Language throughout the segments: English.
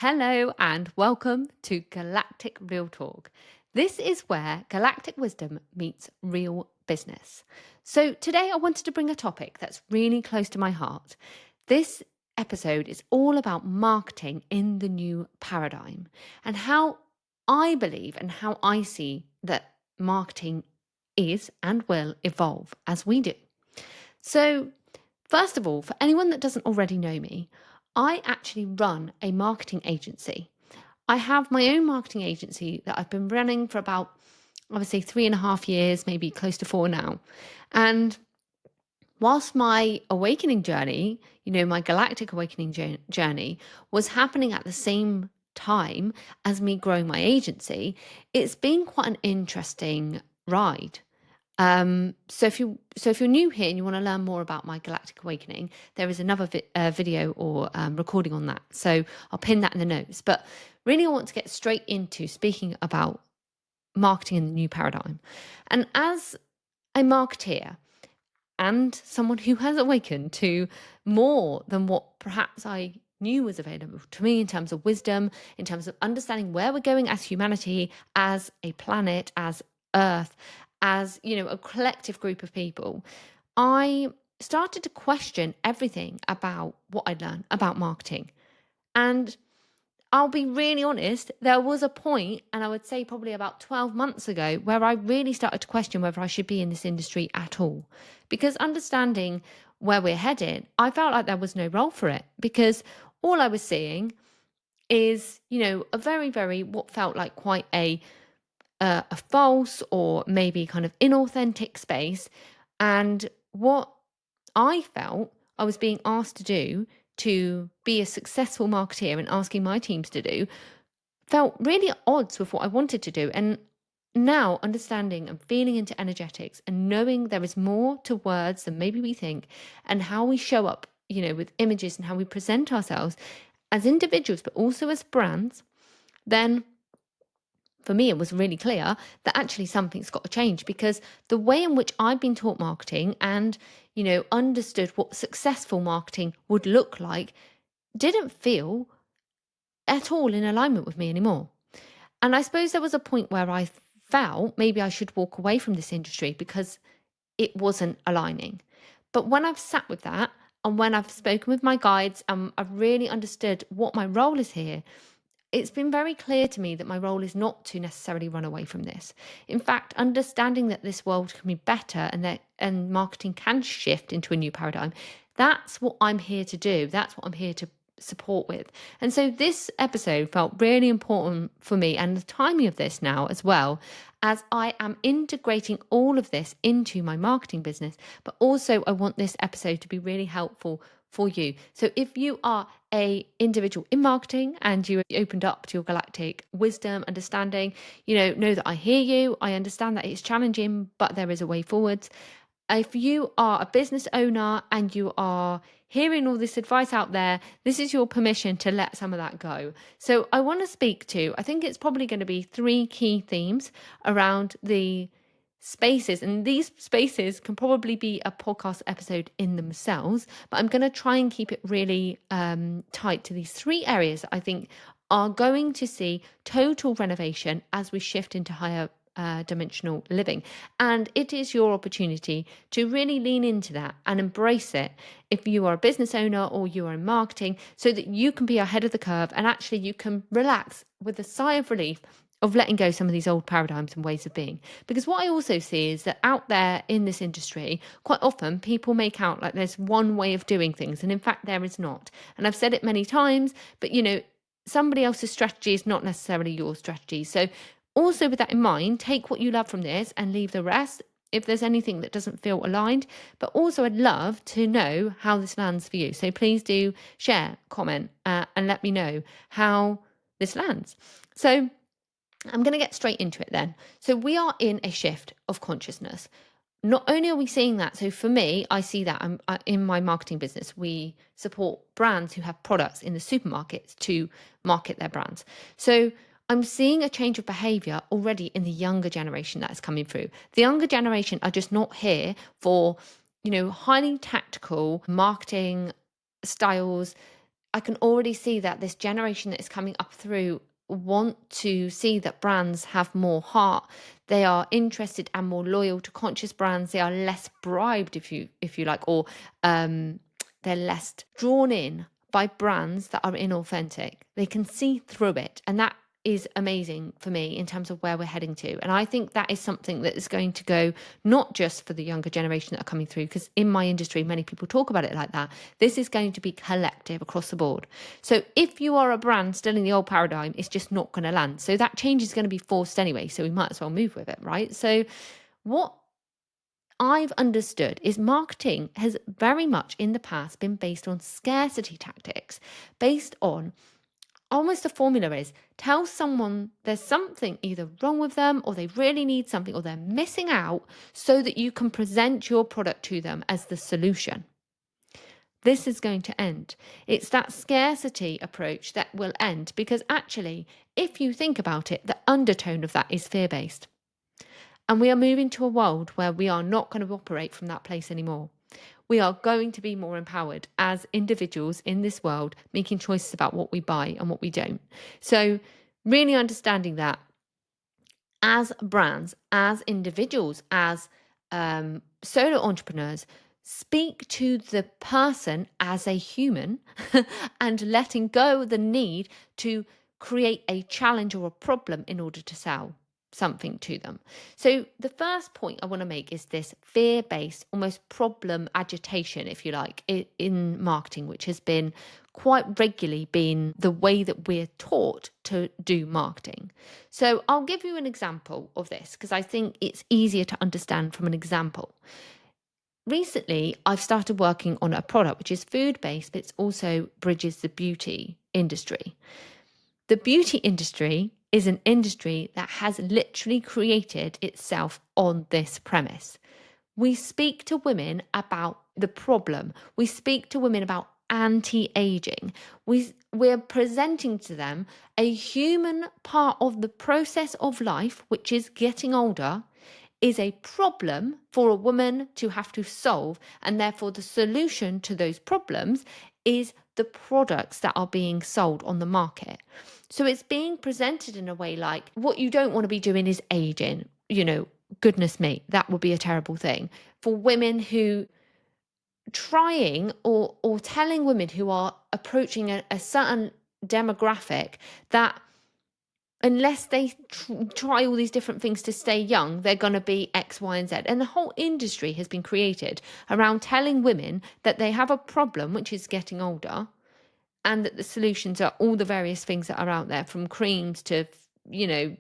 Hello and welcome to Galactic Real Talk. This is where galactic wisdom meets real business. So, today I wanted to bring a topic that's really close to my heart. This episode is all about marketing in the new paradigm and how I believe and how I see that marketing is and will evolve as we do. So, first of all, for anyone that doesn't already know me, I actually run a marketing agency. I have my own marketing agency that I've been running for about, I would say, 3.5 years, maybe close to four now. And whilst my awakening journey, my galactic awakening journey was happening at the same time as me growing my agency, it's been quite an interesting ride. So if you're new here and you want to learn more about my galactic awakening, there is another video or recording on that. So I'll pin that in the notes. But really, I want to get straight into speaking about marketing in the new paradigm. And as a marketeer and someone who has awakened to more than what perhaps I knew was available to me in terms of wisdom, in terms of understanding where we're going as humanity, as a planet, as Earth, as a collective group of people, I started to question everything about what I'd learned about marketing. And I'll be really honest, there was a point, and I would say probably about 12 months ago, where I really started to question whether I should be in this industry at all. Because understanding where we're headed, I felt like there was no role for it because all I was seeing is, a very, very, what felt like quite a false or maybe kind of inauthentic space. And what I felt I was being asked to do to be a successful marketeer and asking my teams to do felt really at odds with what I wanted to do. And now understanding and feeling into energetics and knowing there is more to words than maybe we think and how we show up, with images and how we present ourselves as individuals, but also as brands, then for me, it was really clear that actually something's got to change because the way in which I've been taught marketing and, understood what successful marketing would look like didn't feel at all in alignment with me anymore. And I suppose there was a point where I felt maybe I should walk away from this industry because it wasn't aligning. But when I've sat with that and when I've spoken with my guides and I've really understood what my role is here, it's been very clear to me that my role is not to necessarily run away from this. In fact, understanding that this world can be better and marketing can shift into a new paradigm, that's what I'm here to do. That's what I'm here to support with. And so this episode felt really important for me and the timing of this now as well, as I am integrating all of this into my marketing business, but also I want this episode to be really helpful for you. So if you are a individual in marketing and you opened up to your galactic wisdom, understanding, know that I hear you. I understand that it's challenging, but there is a way forwards. If you are a business owner and you are hearing all this advice out there, this is your permission to let some of that go. So I want to speak to, I think it's probably going to be three key themes around the spaces, and these spaces can probably be a podcast episode in themselves, but I'm going to try and keep it really tight to these three areas that I think are going to see total renovation as we shift into higher dimensional living. And it is your opportunity to really lean into that and embrace it if you are a business owner or you are in marketing, so that you can be ahead of the curve and actually you can relax with a sigh of relief of letting go some of these old paradigms and ways of being. Because what I also see is that out there in this industry, quite often people make out like there's one way of doing things. And in fact, there is not. And I've said it many times, but somebody else's strategy is not necessarily your strategy. So also with that in mind, take what you love from this and leave the rest if there's anything that doesn't feel aligned. But also I'd love to know how this lands for you. So please do share, comment, and let me know how this lands. So I'm going to get straight into it then. So we are in a shift of consciousness. Not only are we seeing that, so for me, I see that in my marketing business, we support brands who have products in the supermarkets to market their brands. So I'm seeing a change of behavior already in the younger generation that is coming through. The younger generation are just not here for, highly tactical marketing styles I can already see that this generation that is coming up through want to see that brands have more heart. They are interested and more loyal to conscious brands. They are less bribed, if you like, or they're less drawn in by brands that are inauthentic. They can see through it, and that is amazing for me in terms of where we're heading to. And I think that is something that is going to go not just for the younger generation that are coming through, because in my industry, many people talk about it like that. This is going to be collective across the board. So if you are a brand still in the old paradigm, it's just not going to land. So that change is going to be forced anyway. So we might as well move with it, right? So what I've understood is marketing has very much in the past been based on scarcity tactics, based on almost the formula is tell someone there's something either wrong with them or they really need something or they're missing out so that you can present your product to them as the solution. This is going to end. It's that scarcity approach that will end, because actually, if you think about it, the undertone of that is fear-based. And we are moving to a world where we are not going to operate from that place anymore. We are going to be more empowered as individuals in this world, making choices about what we buy and what we don't. So really understanding that as brands, as individuals, as solo entrepreneurs, speak to the person as a human and letting go the need to create a challenge or a problem in order to sell something to them. So the first point I want to make is this fear-based, almost problem agitation, if you like, in marketing, which has been quite regularly been the way that we're taught to do marketing. So I'll give you an example of this because I think it's easier to understand from an example. Recently, I've started working on a product which is food-based, but it also bridges the beauty industry. The beauty industry is an industry that has literally created itself on this premise. We speak to women about the problem. We speak to women about anti-aging. We're presenting to them a human part of the process of life, which is getting older, is a problem for a woman to have to solve. And therefore, the solution to those problems is the products that are being sold on the market. So it's being presented in a way like what you don't want to be doing is aging, goodness me, that would be a terrible thing. For women who trying or telling women who are approaching a certain demographic that unless they try all these different things to stay young, they're going to be X, Y, and Z. And the whole industry has been created around telling women that they have a problem, which is getting older, and that the solutions are all the various things that are out there, from creams to,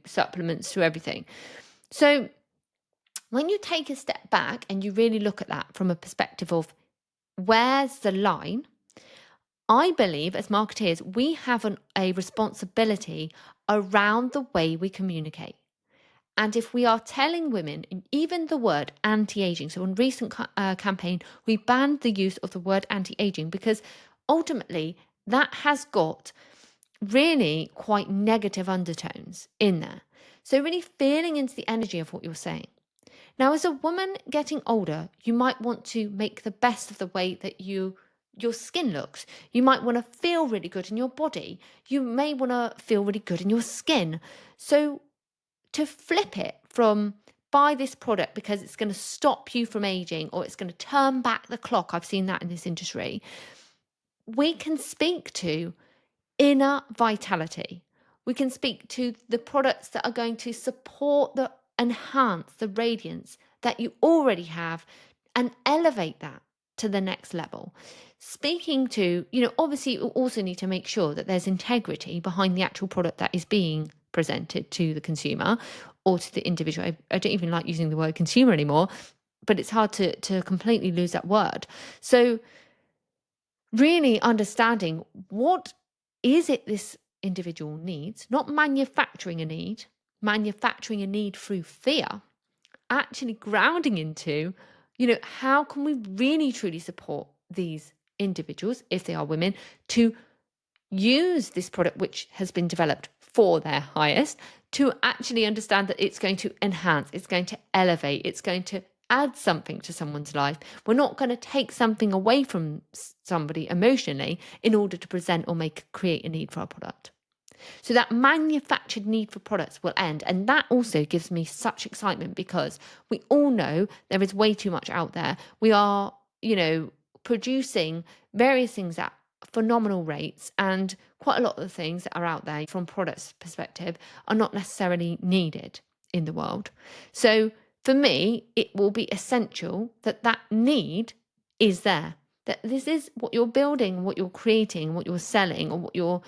supplements to everything. So when you take a step back and you really look at that from a perspective of where's the line, I believe as marketeers, we have a responsibility around the way we communicate. And if we are telling women, even the word anti-aging, so on recent campaign, we banned the use of the word anti-aging because ultimately that has got really quite negative undertones in there. So really feeling into the energy of what you're saying. Now, as a woman getting older, you might want to make the best of the way that your skin looks. You might want to feel really good in your body. You may want to feel really good in your skin. So to flip it from buy this product because it's going to stop you from aging or it's going to turn back the clock, I've seen that in this industry, we can speak to inner vitality. We can speak to the products that are going to support enhance the radiance that you already have and elevate that to the next level. Speaking to, obviously you also need to make sure that there's integrity behind the actual product that is being presented to the consumer or to the individual. I don't even like using the word consumer anymore, but it's hard to completely lose that word. So really understanding what is it this individual needs, not manufacturing a need through fear, actually grounding into, how can we really truly support these individuals, if they are women, to use this product which has been developed for their highest, to actually understand that it's going to enhance, it's going to elevate, it's going to add something to someone's life. We're not going to take something away from somebody emotionally in order to present or create a need for our product. So that manufactured need for products will end. And that also gives me such excitement because we all know there is way too much out there. We are, producing various things at phenomenal rates, and quite a lot of the things that are out there from products perspective are not necessarily needed in the world. So for me, it will be essential that that need is there. That this is what you're building, what you're creating, what you're selling, or what you're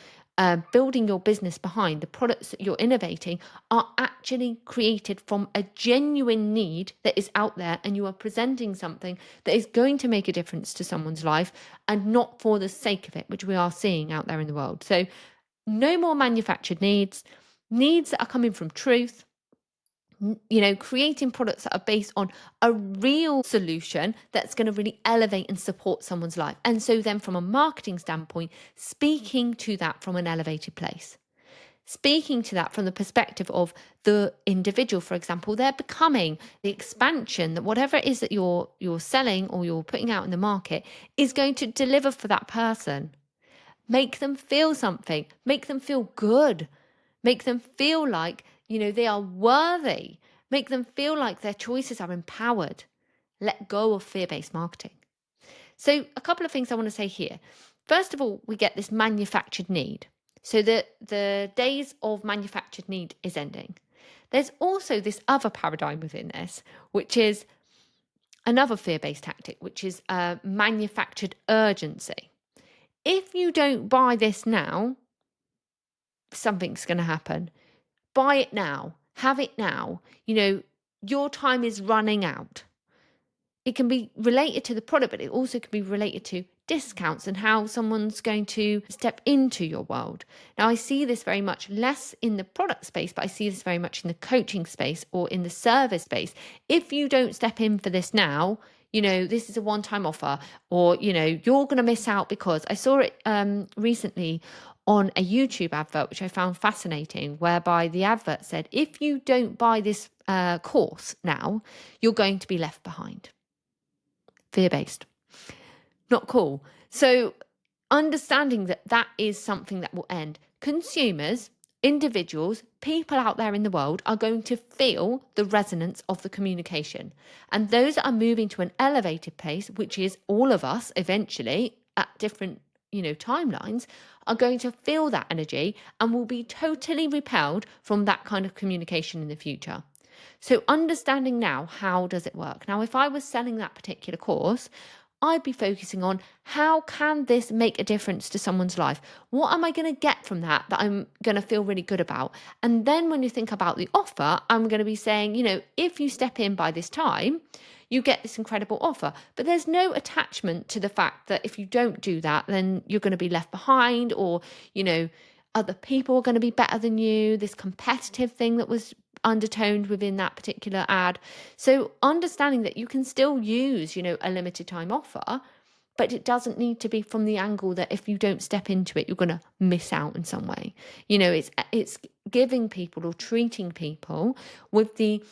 building your business behind. The products that you're innovating are actually created from a genuine need that is out there, and you are presenting something that is going to make a difference to someone's life and not for the sake of it, which we are seeing out there in the world. So no more manufactured needs that are coming from truth, creating products that are based on a real solution that's going to really elevate and support someone's life. And so then from a marketing standpoint, speaking to that from an elevated place, speaking to that from the perspective of the individual, for example, they're becoming the expansion that whatever it is that you're selling or you're putting out in the market is going to deliver for that person. Make them feel something, make them feel good, make them feel like, they are worthy, make them feel like their choices are empowered. Let go of fear-based marketing. So a couple of things I want to say here. First of all, we get this manufactured need. So the days of manufactured need is ending. There's also this other paradigm within this, which is another fear-based tactic, which is manufactured urgency. If you don't buy this now, something's going to happen. Buy it now. Have it now. Your time is running out. It can be related to the product, but it also can be related to discounts and how someone's going to step into your world. Now, I see this very much less in the product space, but I see this very much in the coaching space or in the service space. If you don't step in for this now, this is a one-time offer, or, you're going to miss out, because I saw it recently on a YouTube advert, which I found fascinating, whereby the advert said, if you don't buy this course now, you're going to be left behind. Fear-based. Not cool. So understanding that that is something that will end. Consumers, individuals, people out there in the world are going to feel the resonance of the communication. And those that are moving to an elevated place, which is all of us eventually at different timelines, are going to feel that energy and will be totally repelled from that kind of communication in the future. So understanding now, how does it work? Now, if I was selling that particular course, I'd be focusing on how can this make a difference to someone's life? What am I going to get from that I'm going to feel really good about? And then when you think about the offer, I'm going to be saying, if you step in by this time, you get this incredible offer. But there's no attachment to the fact that if you don't do that, then you're going to be left behind, or, other people are going to be better than you, this competitive thing that was undertoned within that particular ad. So understanding that you can still use, a limited time offer, but it doesn't need to be from the angle that if you don't step into it, you're going to miss out in some way. It's giving people or treating people with the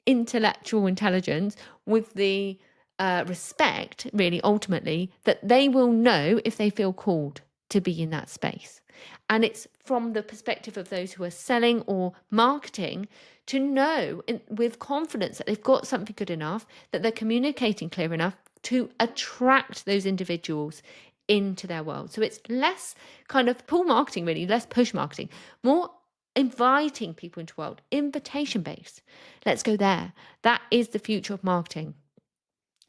intellectual intelligence, with the respect, really, ultimately, that they will know if they feel called to be in that space. And it's from the perspective of those who are selling or marketing to know with confidence that they've got something good enough, that they're communicating clear enough to attract those individuals into their world. So it's less kind of pull marketing, really, less push marketing, more inviting people into the world, invitation based. Let's go there. That is the future of marketing.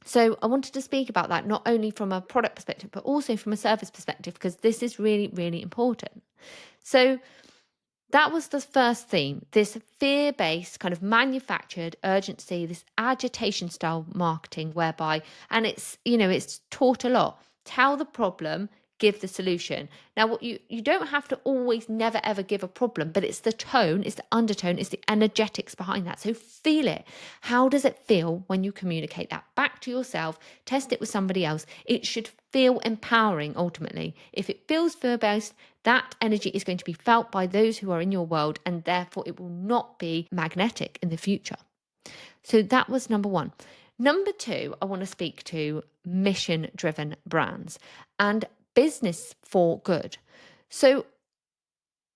So I wanted to speak about that, not only from a product perspective, but also from a service perspective, because this is really, really important. So that was the first theme, this fear-based kind of manufactured urgency, this agitation style marketing, whereby, and it's taught a lot, tell the problem, give the solution. Now, what you don't have to always never ever give a problem, but it's the tone, it's the undertone, it's the energetics behind that. So feel it. How does it feel when you communicate that back to yourself? Test it with somebody else. It should feel empowering ultimately. If it feels fear-based, that energy is going to be felt by those who are in your world, and therefore it will not be magnetic in the future. So that was number one. Number two, I want to speak to mission driven brands and business for good. So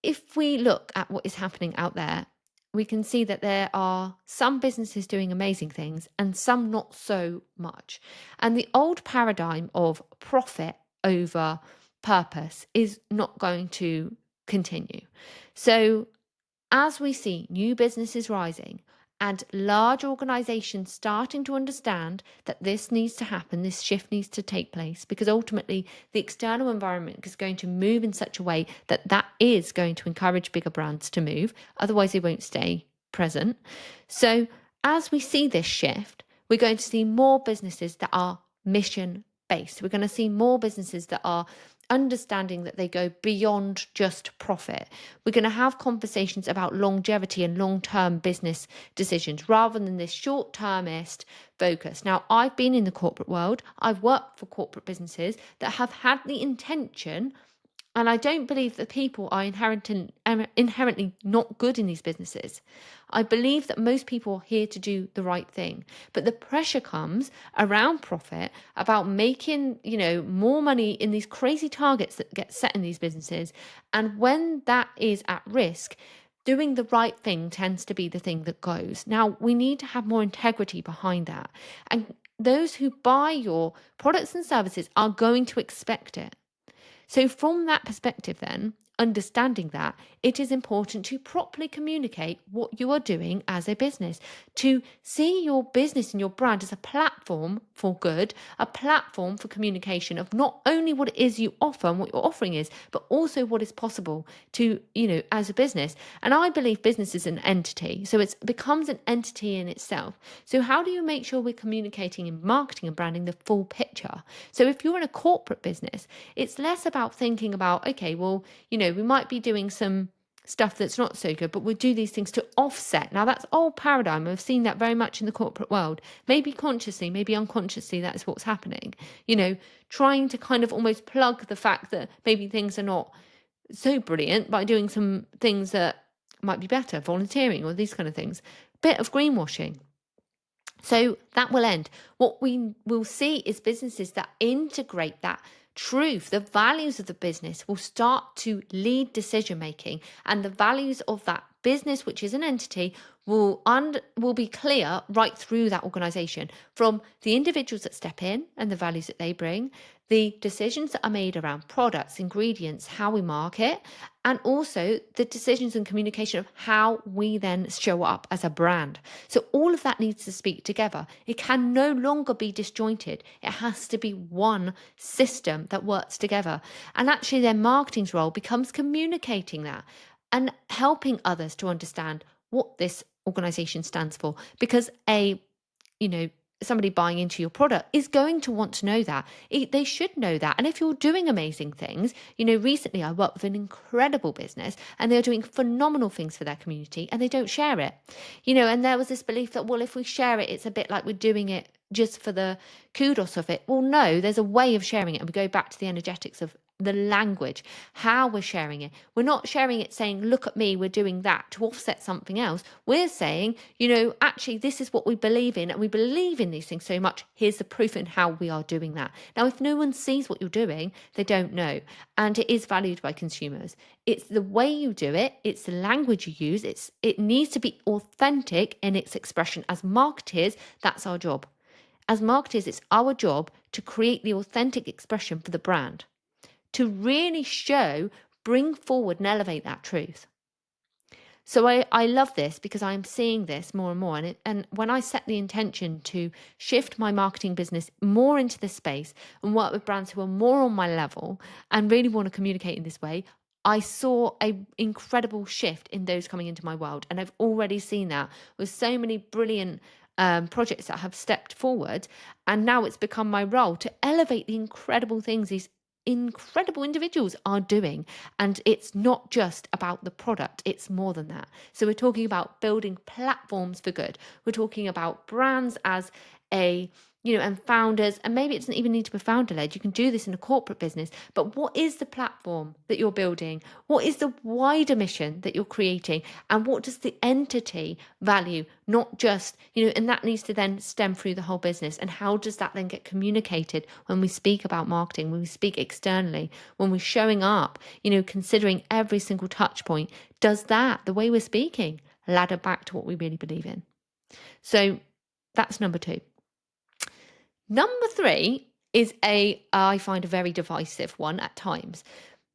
if we look at what is happening out there, we can see that there are some businesses doing amazing things and some not so much. And the old paradigm of profit over purpose is not going to continue. So as we see new businesses rising and large organizations starting to understand that this needs to happen, this shift needs to take place, because ultimately the external environment is going to move in such a way that that is going to encourage bigger brands to move. Otherwise, they won't stay present. So as we see this shift, we're going to see more businesses that are mission based. We're going to see more businesses that are understanding that they go beyond just profit. We're going to have conversations about longevity and long-term business decisions rather than this short-termist focus. Now, I've been in the corporate world. I've worked for corporate businesses that have had the intention, and I don't believe that people are inherently not good in these businesses. I believe that most people are here to do the right thing. But the pressure comes around profit, about making, more money in these crazy targets that get set in these businesses. And when that is at risk, doing the right thing tends to be the thing that goes. Now, we need to have more integrity behind that. And those who buy your products and services are going to expect it. So, from that perspective, then, understanding that, it is important to properly communicate what you are doing as a business, to see your business and your brand as a platform for good, a platform for communication of not only what it is you offer and what your offering is, but also what is possible to, as a business. And I believe business is an entity. So it becomes an entity in itself. So how do you make sure we're communicating in marketing and branding the full picture? So if you're in a corporate business, it's less about thinking about, okay, well, we might be doing some stuff that's not so good, but we'll do these things to offset. Now, that's old paradigm. I've seen that very much in the corporate world. Maybe consciously, maybe unconsciously, that's what's happening. Trying to kind of almost plug the fact that maybe things are not so brilliant by doing some things that might be better, volunteering or these kind of things. Bit of greenwashing. So that will end. What we will see is businesses that integrate that truth, the values of the business will start to lead decision making, and the values of that business, which is an entity, will be clear right through that organization, from the individuals that step in and the values that they bring, the decisions that are made around products, ingredients, how we market, and also the decisions and communication of how we then show up as a brand. So all of that needs to speak together. It can no longer be disjointed. It has to be one system that works together. And actually their marketing's role becomes communicating that and helping others to understand what this organization stands for. Because somebody buying into your product is going to want to know that. They should know that. And if you're doing amazing things, recently I worked with an incredible business and they're doing phenomenal things for their community and they don't share it. And there was this belief that, well, if we share it, it's a bit like we're doing it just for the kudos of it. Well, no, there's a way of sharing it. And we go back to the energetics of the language, how we're sharing it. We're not sharing it saying, look at me, we're doing that to offset something else. We're saying, actually, this is what we believe in, and we believe in these things so much. Here's the proof in how we are doing that. Now, if no one sees what you're doing, they don't know. And it is valued by consumers. It's the way you do it. It's the language you use. It needs to be authentic in its expression. As marketers, that's our job. As marketers, it's our job to create the authentic expression for the brand, to really bring forward and elevate that truth. So I love this because I'm seeing this more and more. And when I set the intention to shift my marketing business more into this space and work with brands who are more on my level and really want to communicate in this way, I saw an incredible shift in those coming into my world. And I've already seen that with so many brilliant projects that have stepped forward. And now it's become my role to elevate the incredible things these incredible individuals are doing. And it's not just about the product, it's more than that. So we're talking about building platforms for good. We're talking about brands as a and founders, and maybe it doesn't even need to be founder led. You can do this in a corporate business. But what is the platform that you're building? What is the wider mission that you're creating? And what does the entity value? Not just, and that needs to then stem through the whole business. And how does that then get communicated when we speak about marketing, when we speak externally, when we're showing up, considering every single touch point? Does that, the way we're speaking, ladder back to what we really believe in? So that's number 2. Number 3 is I find a very divisive one at times.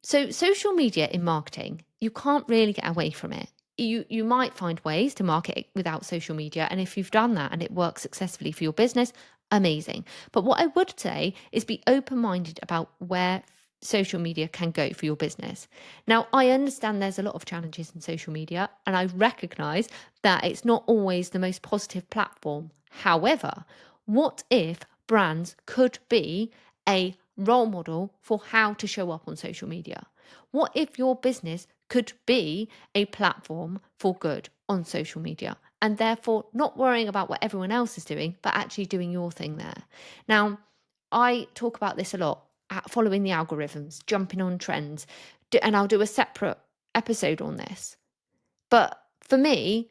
So social media in marketing, you can't really get away from it. You might find ways to market it without social media. And if you've done that and it works successfully for your business, amazing. But what I would say is be open-minded about where social media can go for your business. Now, I understand there's a lot of challenges in social media, and I recognize that it's not always the most positive platform. However, what if brands could be a role model for how to show up on social media? What if your business could be a platform for good on social media, and therefore not worrying about what everyone else is doing, but actually doing your thing there? Now, I talk about this a lot, following the algorithms, jumping on trends, and I'll do a separate episode on this. But for me,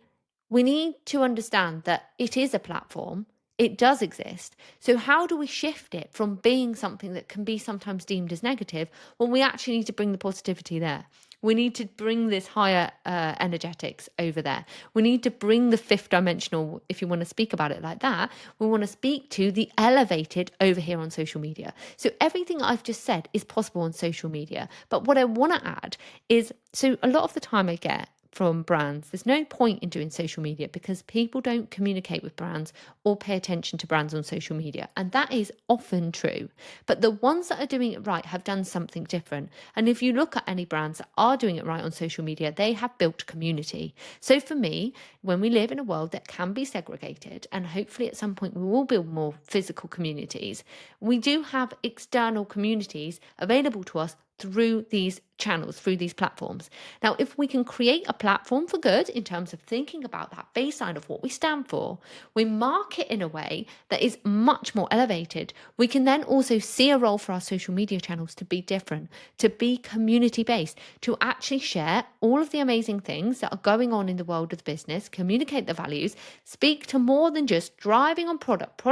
we need to understand that it is a platform. It does exist. So how do we shift it from being something that can be sometimes deemed as negative when we actually need to bring the positivity there? We need to bring this higher energetics over there. We need to bring the fifth dimensional, if you want to speak about it like that. We want to speak to the elevated over here on social media. So everything I've just said is possible on social media. But what I want to add is, so a lot of the time I get from brands, there's no point in doing social media because people don't communicate with brands or pay attention to brands on social media. And that is often true. But the ones that are doing it right have done something different. And if you look at any brands that are doing it right on social media, they have built community. So for me, when we live in a world that can be segregated, and hopefully at some point we will build more physical communities, we do have external communities available to us through these channels, through these platforms. Now, if we can create a platform for good in terms of thinking about that baseline of what we stand for, we market in a way that is much more elevated, we can then also see a role for our social media channels to be different, to be community based, to actually share all of the amazing things that are going on in the world of the business, communicate the values, speak to more than just driving on product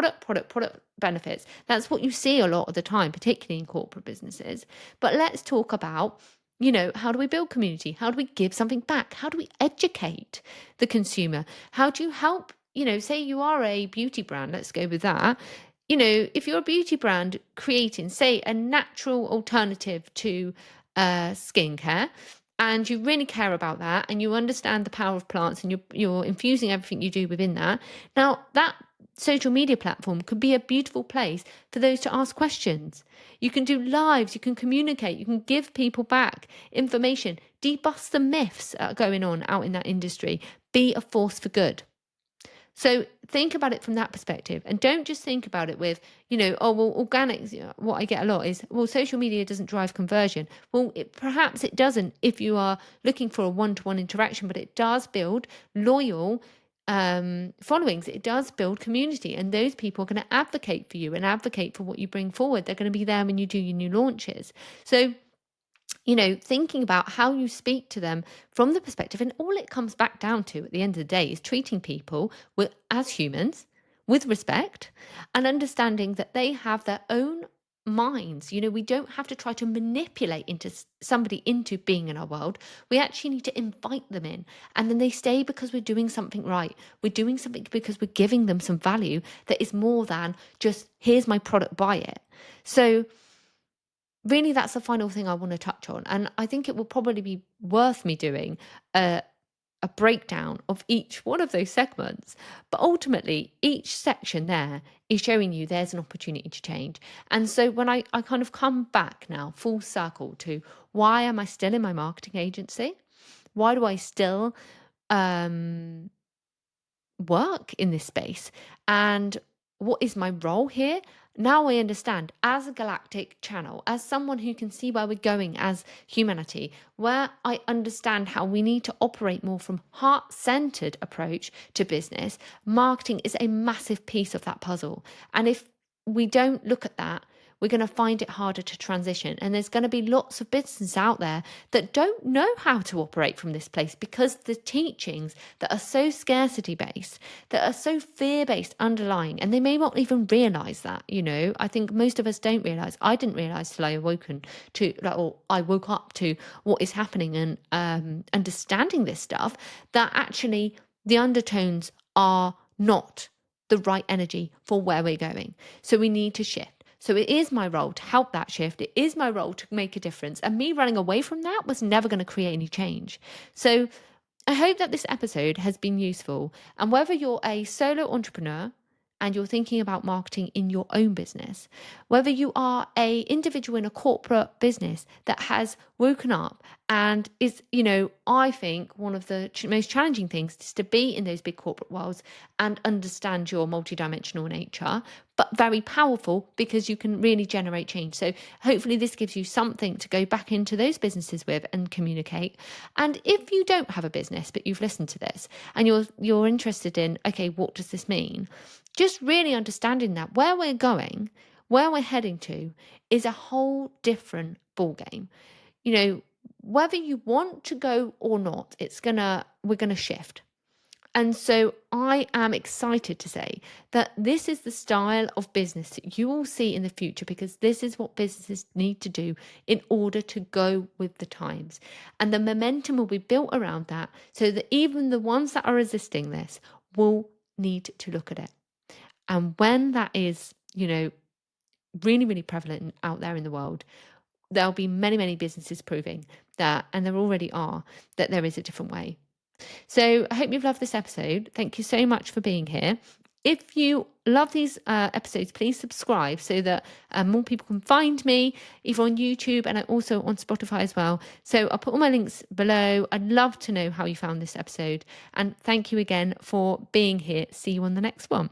benefits. That's what you see a lot of the time, particularly in corporate businesses. But let's talk about, how do we build community? How do we give something back? How do we educate the consumer? How do you help, say you are a beauty brand, let's go with that. If you're a beauty brand creating, say, a natural alternative to skincare, and you really care about that, and you understand the power of plants, and you're infusing everything you do within that. Now, that social media platform could be a beautiful place for those to ask questions. You can do lives, you can communicate, you can give people back information, debust the myths that are going on out in that industry, be a force for good. So think about it from that perspective, and don't just think about it with, organic. What I get a lot is, well, social media doesn't drive conversion. Well, perhaps it doesn't if you are looking for a one-to-one interaction, but it does build loyal followings. It does build community, and those people are going to advocate for you and advocate for what you bring forward. They're going to be there when you do your new launches. So thinking about how you speak to them from the perspective, and all it comes back down to at the end of the day is treating people as humans with respect and understanding that they have their own minds. We don't have to try to manipulate somebody into being in our world. We actually need to invite them in, and then they stay because we're doing something right. We're doing something because we're giving them some value that is more than just, here's my product, buy it. So really, that's the final thing I want to touch on. And I think it will probably be worth me doing a breakdown of each one of those segments. But ultimately, each section there is showing you there's an opportunity to change. And so when I kind of come back now, full circle to, why am I still in my marketing agency? Why do I still work in this space? And what is my role here? Now I understand, as a galactic channel, as someone who can see where we're going as humanity, where I understand how we need to operate more from heart-centered approach to business. Marketing is a massive piece of that puzzle. And if we don't look at that, we're going to find it harder to transition. And there's going to be lots of businesses out there that don't know how to operate from this place because the teachings that are so scarcity based, that are so fear based underlying, and they may not even realize that, I think most of us don't realize. I didn't realize till I awoken to, or I woke up to what is happening, and understanding this stuff, that actually the undertones are not the right energy for where we're going. So we need to shift. So it is my role to help that shift. It is my role to make a difference. And me running away from that was never going to create any change. So I hope that this episode has been useful. And whether you're a solo entrepreneur and you're thinking about marketing in your own business, whether you are a individual in a corporate business that has woken up and is, I think one of the most challenging things is to be in those big corporate worlds and understand your multidimensional nature, but very powerful because you can really generate change. So hopefully this gives you something to go back into those businesses with and communicate. And if you don't have a business, but you've listened to this and you're interested in, okay, what does this mean? Just really understanding that where we're going, where we're heading to is a whole different ballgame. Whether you want to go or not, we're gonna shift. And so I am excited to say that this is the style of business that you will see in the future, because this is what businesses need to do in order to go with the times. And the momentum will be built around that, so that even the ones that are resisting this will need to look at it. And when that is, really, really prevalent out there in the world, there'll be many, many businesses proving that, and there already are, that there is a different way. So I hope you've loved this episode. Thank you so much for being here. If you love these episodes, please subscribe so that more people can find me, either on YouTube and also on Spotify as well. So I'll put all my links below. I'd love to know how you found this episode. And thank you again for being here. See you on the next one.